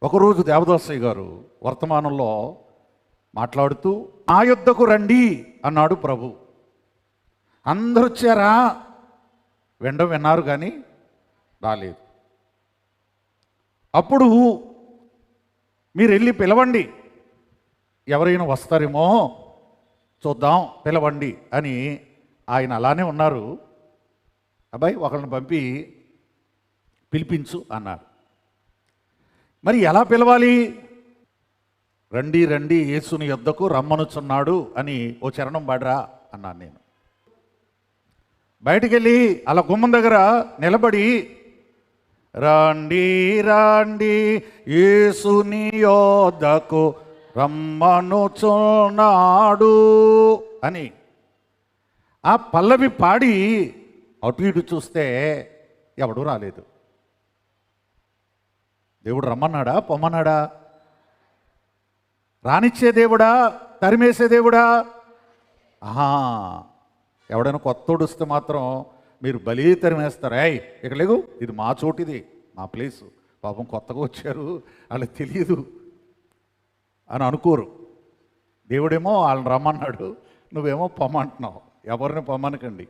ఒకరోజు దేవదాసయ్య గారు వర్తమానంలో మాట్లాడుతూ నా యొద్దకు రండి అన్నాడు ప్రభు. అందరూ వచ్చారా? విన్నారు కానీ రాలేదు. అప్పుడు మీరు వెళ్ళి పిలవండి, ఎవరైనా వస్తారేమో చూద్దాం, పిలవండి అని ఆయన అలానే ఉన్నారు. అబ్బాయి ఒకరిని పంపి పిలిపించు అన్నారు. మరి ఎలా పిలవాలి? రండి రండి యేసుని యొద్దకు రమ్మనుచున్నాడు అని ఓ చరణం పాడరా అన్నాను నేను. బయటికి వెళ్ళి అలా గుమ్మం దగ్గర నిలబడి రండి రండి యేసుని యొద్దకు రమ్మనుచున్నాడు అని ఆ పల్లవి పాడి అటు ఇటు చూస్తే ఎవడు రాలేదు. దేవుడు రమ్మన్నాడా పొమ్మన్నాడా? రానిచ్చే దేవుడా తరిమేసే దేవుడా? ఎవడైనా కొత్తోడు వస్తే మాత్రం మీరు బలి తరిమేస్తారు. ఇక లేవు, ఇది మా చోటిది, మా ప్లేసు, పాపం కొత్తగా వచ్చారు వాళ్ళకి తెలియదు అని అనుకోరు. దేవుడేమో వాళ్ళని రమ్మన్నాడు, నువ్వేమో పొమ్మంటున్నావు. ఎవరిని పొమ్మనకండి.